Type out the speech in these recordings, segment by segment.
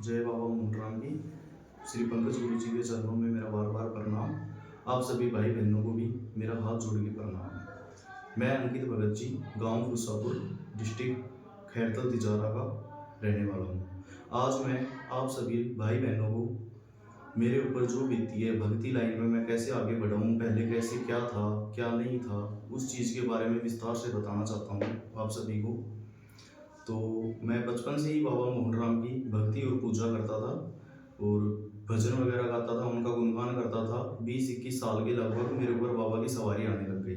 जय बाबा मोहनराम की। श्री पंकज गुरु जी के चरणों में मेरा बार बार प्रणाम। आप सभी भाई बहनों को भी मेरा हाथ जोड़ के प्रणाम। मैं अंकित भगत जी, गांव फुसापुर, डिस्ट्रिक्ट खैरतल तिजारा का रहने वाला हूँ। आज मैं आप सभी भाई बहनों को मेरे ऊपर जो बीती है भक्ति लाइन में मैं कैसे आगे बढ़ा हूँ, पहले कैसे क्या था क्या नहीं था, उस चीज़ के बारे में विस्तार से बताना चाहता हूँ आप सभी को। तो मैं बचपन से ही बाबा मोहनराम की भक्ति और पूजा करता था और भजन वगैरह गाता था, उनका गुणगान करता था। 20-21 साल के लगभग मेरे ऊपर बाबा की सवारी आने लग गई।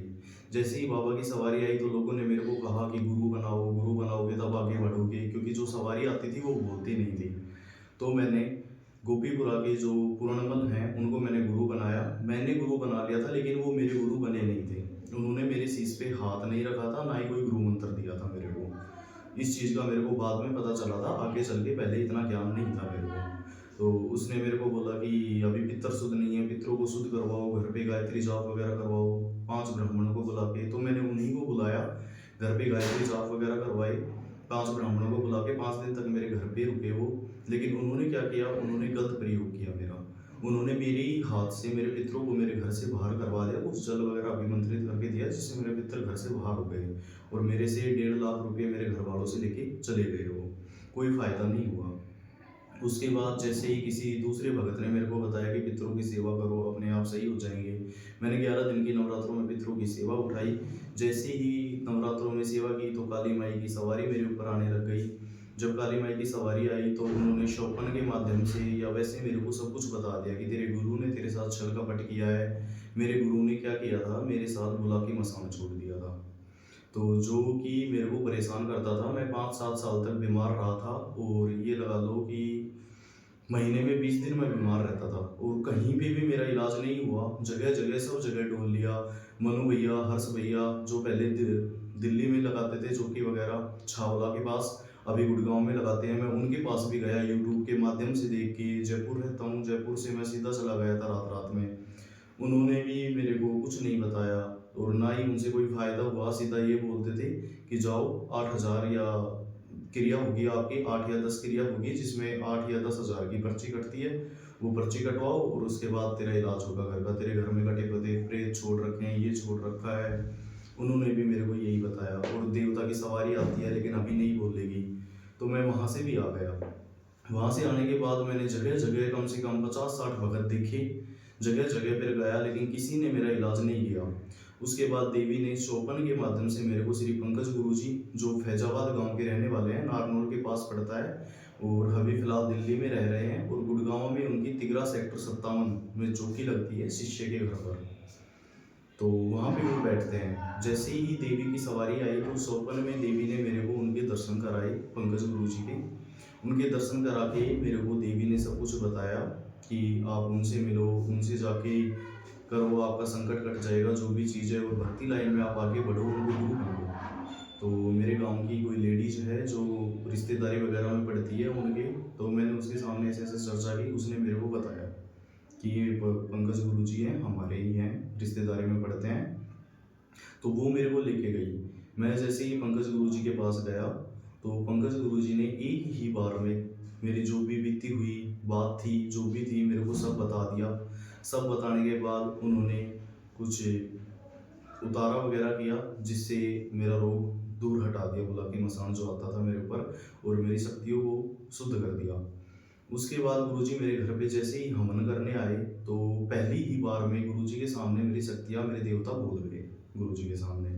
जैसे ही बाबा की सवारी आई तो लोगों ने मेरे को कहा कि गुरु बनाओगे तब आगे बढ़ोगे, क्योंकि जो सवारी आती थी वो बोलती नहीं थी। तो मैंने गोपीपुरा के जो पुराणमल हैं उनको मैंने गुरु बनाया। मैंने गुरु बना लिया था, लेकिन वो मेरे गुरु बने नहीं थे। उन्होंने मेरे शीश पे हाथ नहीं रखा था, ना ही कोई गुरु मंत्र दिया था मेरे को। इस चीज़ का मेरे को बाद में पता चला था, आगे चल के, पहले इतना ज्ञान नहीं था मेरे को। तो उसने मेरे को बोला कि अभी पितर शुद्ध नहीं है, पितरों को शुद्ध करवाओ, घर पे गायत्री जाप वगैरह करवाओ, 5 ब्राह्मणों को बुला के। तो मैंने उन्हीं को बुलाया, घर पे गायत्री जाप वगैरह करवाई, 5 ब्राह्मणों को बुला के 5 दिन तक मेरे घर पे रुके वो। लेकिन उन्होंने क्या किया, उन्होंने गलत प्रयोग किया मेरा। उन्होंने मेरे ही हाथ से मेरे पितरों को मेरे घर से बाहर करवा दिया, कुछ जल वगैरह अभिमंत्रित करके दिया, जिससे मेरे पितर घर से बाहर हो गए और मेरे से 1.5 लाख रुपए मेरे घर वालों से लेके चले गए वो। कोई फ़ायदा नहीं हुआ। उसके बाद जैसे ही किसी दूसरे भगत ने मेरे को बताया कि पितरों की सेवा करो, अपने आप सही हो जाएंगे। मैंने 11 दिन की नवरात्रों में पितरों की सेवा उठाई। जैसे ही नवरात्रों में सेवा की तो काली माई की सवारी मेरे ऊपर आने लग गई। जब काली माई की सवारी आई तो उन्होंने शौपन के माध्यम से या वैसे मेरे को सब कुछ बता दिया कि तेरे गुरु ने तेरे साथ छल कपट किया है। मेरे गुरु ने क्या किया था, मेरे साथ बुला के मसान छोड़ दिया था। तो जो कि मेरे को परेशान करता था। मैं 5-7 साल तक बीमार रहा था और ये लगा लो कि महीने में 20 दिन मैं बीमार रहता था और कहीं पे भी मेरा इलाज नहीं हुआ। जगह जगह सब जगह ढूंढ लिया। मनु भैया, हर्ष भैया जो पहले दिल्ली में लगाते थे चौकी वगैरह छावला के पास, अभी गुड़गांव में लगाते हैं, मैं उनके पास भी गया। यूट्यूब के माध्यम से देख के, जयपुर रहता हूँ, जयपुर से मैं सीधा चला गया था रात रात में। उन्होंने भी मेरे को कुछ नहीं बताया और ना ही उनसे कोई फ़ायदा हुआ। सीधा ये बोलते थे कि जाओ 8,000 या क्रिया होगी आपकी, 8 या 10 क्रिया होगी, जिसमें 8 या 10,000 की पर्ची कटती है। वो पर्ची कटवाओ और उसके बाद तेरा इलाज होगा घर का। तेरे घर में कटे पते प्रेत छोड़ रखे हैं, ये छोड़ रखा है। उन्होंने भी मेरे को यही बताया। और देवता की सवारी आती है लेकिन अभी नहीं बोलेगी। तो मैं वहाँ से भी आ गया। वहाँ से आने के बाद मैंने जगह जगह कम से कम 50-60 भगत देखे, जगह जगह पर गया, लेकिन किसी ने मेरा इलाज नहीं किया। उसके बाद देवी ने शोपन के माध्यम से मेरे को श्री पंकज गुरु जी, जो फैजाबाद गांव के रहने वाले हैं, नारनौल के पास पड़ता है, और अभी फिलहाल दिल्ली में रह रहे हैं, और गुड़गांव में उनकी तिगरा सेक्टर 57 में चौकी लगती है शिष्य के घर पर। तो वहाँ पे वो बैठते हैं। जैसे ही देवी की सवारी आई तो स्वप्न में देवी ने मेरे को उनके दर्शन कराए, पंकज गुरु जी के। उनके दर्शन करा के मेरे को देवी ने सब कुछ बताया कि आप उनसे मिलो, उनसे जाके करो, आपका संकट कट जाएगा, जो भी चीज़ है, और भक्ति लाइन में आप आगे बढ़ो, उनको गुरु बनो। तो मेरे गांव की कोई लेडीज है जो रिश्तेदारी वगैरह में पड़ती है उनके, तो मैंने उसके सामने ऐसे ऐसे चर्चा की। उसने मेरे को बताया कि ये पंकज गुरु जी हैं, हमारे ही हैं, रिश्तेदारी में पढ़ते हैं। तो वो मेरे को लेके गई। मैं जैसे ही पंकज गुरु जी के पास गया तो पंकज गुरु जी ने एक ही बार में मेरी जो भी बीती हुई बात थी, जो भी थी, मेरे को सब बता दिया। सब बताने के बाद उन्होंने कुछ उतारा वगैरह किया, जिससे मेरा रोग दूर हटा दिया। बुला के मसान जो आता था मेरे ऊपर, और मेरी शक्तियों को शुद्ध कर दिया। उसके बाद गुरुजी मेरे घर पे जैसे ही हवन करने आए तो पहली ही बार में गुरुजी के सामने मेरी शक्तियाँ, मेरे देवता बोल गए गुरुजी के सामने।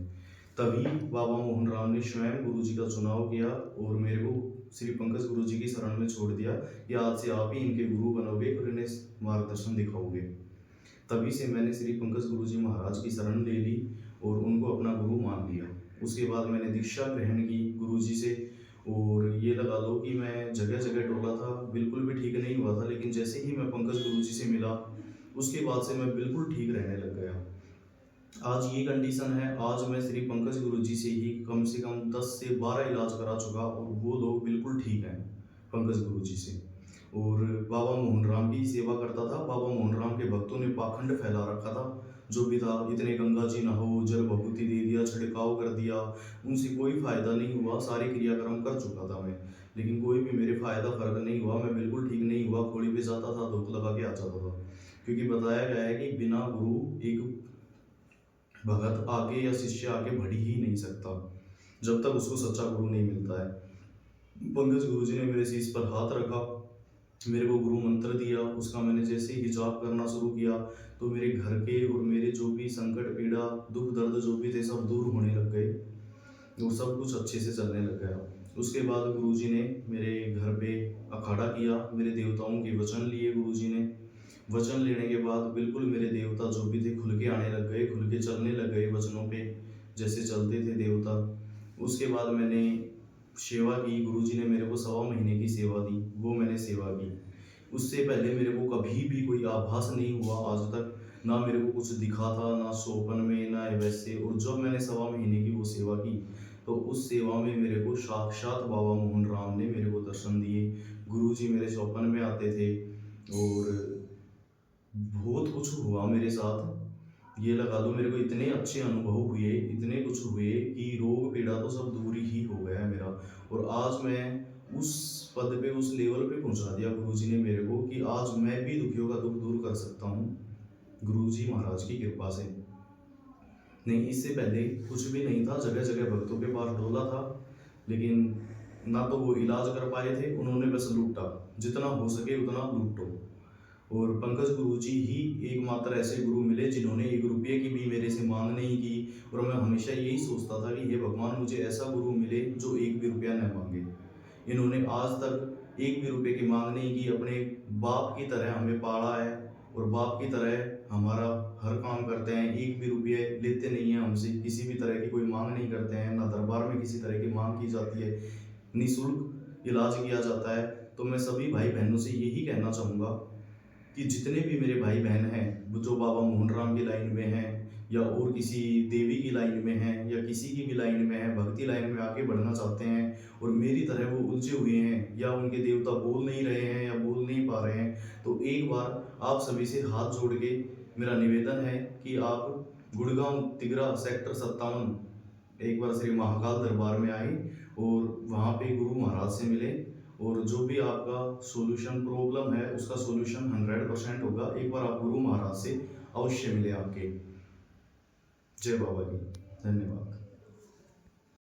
तभी बाबा मोहनराम ने स्वयं गुरुजी का चुनाव किया और मेरे को श्री पंकज गुरुजी की शरण में छोड़ दिया कि आज से आप ही इनके गुरु बनोगे और इन्हें मार्गदर्शन दिखाओगे। तभी से मैंने श्री पंकज गुरुजी महाराज की शरण ले ली और उनको अपना गुरु मान लिया। उसके बाद मैंने दीक्षा ग्रहण की गुरुजी से, और ये लगा लो कि मैं जगह जगह डोला था, बिल्कुल भी ठीक नहीं हुआ था। लेकिन जैसे ही मैं पंकज गुरुजी से मिला, उसके बाद से मैं बिल्कुल ठीक रहने लग गया। आज ये कंडीशन है, आज मैं श्री पंकज गुरुजी से ही कम से कम 10 से 12 इलाज करा चुका और वो लोग बिल्कुल ठीक हैं पंकज गुरुजी से। और बाबा मोहनराम की सेवा करता था। बाबा मोहनराम के भक्तों ने पाखंड फैला रखा था, जो भी था, इतने गंगा जी नहाओ, जल भभूति दे दिया, छिड़काव कर दिया, उनसे कोई फायदा नहीं हुआ। सारे क्रियाक्रम कर चुका था मैं, लेकिन कोई भी मेरे फ़ायदा फ़र्क नहीं हुआ। मैं बिल्कुल ठीक नहीं हुआ, खोली पे जाता था, धूप लगा के आ जाता था। क्योंकि बताया गया है कि बिना गुरु एक भगत आगे या शिष्य आगे बढ़ ही नहीं सकता, जब तक उसको सच्चा गुरु नहीं मिलता है। पंकज गुरुजी ने मेरे शीश पर हाथ रखा, मेरे को गुरु मंत्र दिया। उसका मैंने जैसे ही जाप करना शुरू किया, तो मेरे घर के और मेरे जो भी संकट, पीड़ा, दुख, दर्द जो भी थे, सब दूर होने लग गए और सब कुछ अच्छे से चलने लग गया। उसके बाद गुरुजी ने मेरे घर पे अखाड़ा किया, मेरे देवताओं के वचन लिए गुरुजी ने। वचन लेने के बाद बिल्कुल मेरे देवता जो भी थे खुल के आने लग गए, खुल के चलने लग गए वचनों पे, जैसे चलते थे देवता। उसके बाद मैंने सेवा की, गुरुजी ने मेरे को 1.25 महीने की सेवा दी, वो मैंने सेवा की। उससे पहले मेरे को कभी भी कोई आभास नहीं हुआ आज तक, ना मेरे को कुछ दिखा था, ना स्वप्न में, ना वैसे। और जब मैंने 1.25 महीने की वो सेवा की, तो उस सेवा में मेरे को साक्षात बाबा मोहन राम ने मेरे को दर्शन दिए। गुरुजी मेरे स्वप्न में आते थे और बहुत कुछ हुआ मेरे साथ। ये लगा लो, मेरे को इतने अच्छे अनुभव हुए, इतने कुछ हुए कि रोग पीड़ा तो सब दूर ही हो गया है मेरा। और आज मैं उस पद पे, उस लेवल पे पहुंचा दिया गुरुजी ने मेरे को कि आज मैं भी दुखियों का दुख दूर कर सकता हूँ, गुरुजी महाराज की कृपा से। नहीं, इससे पहले कुछ भी नहीं था, जगह जगह भक्तों के पास डोला था, लेकिन ना तो वो इलाज कर पाए थे, उन्होंने बस लूटा, जितना हो सके उतना लूटो। और पंकज गुरुजी ही एकमात्र ऐसे गुरु मिले जिन्होंने 1 रुपये की भी मेरे से मांग नहीं की। और मैं हमेशा यही सोचता था कि हे भगवान, मुझे ऐसा गुरु मिले जो 1 भी रुपया न मांगे। इन्होंने आज तक 1 भी रुपये की मांग नहीं की, अपने बाप की तरह हमें पाला है और बाप की तरह हमारा हर काम करते हैं। 1 भी रुपये लेते नहीं हैं हमसे, किसी भी तरह की कोई मांग नहीं करते हैं, ना दरबार में किसी तरह की मांग की जाती है, निःशुल्क इलाज किया जाता है। तो मैं सभी भाई बहनों से यही कहना चाहूँगा कि जितने भी मेरे भाई बहन हैं, वो जो बाबा मोहन राम की लाइन में हैं, या और किसी देवी की लाइन में हैं, या किसी की भी लाइन में हैं, भक्ति लाइन में आगे बढ़ना चाहते हैं और मेरी तरह वो उलझे हुए हैं, या उनके देवता बोल नहीं रहे हैं या बोल नहीं पा रहे हैं, तो एक बार आप सभी से हाथ जोड़ के मेरा निवेदन है कि आप गुड़गांव तिगरा सेक्टर 57 एक बार श्री महाकाल दरबार में आए और वहाँ पे गुरु महाराज से मिले, और जो भी आपका सॉल्यूशन प्रॉब्लम है उसका सॉल्यूशन 100% होगा। एक बार आप गुरु महाराज से अवश्य मिले आपके। जय बाबा की। धन्यवाद।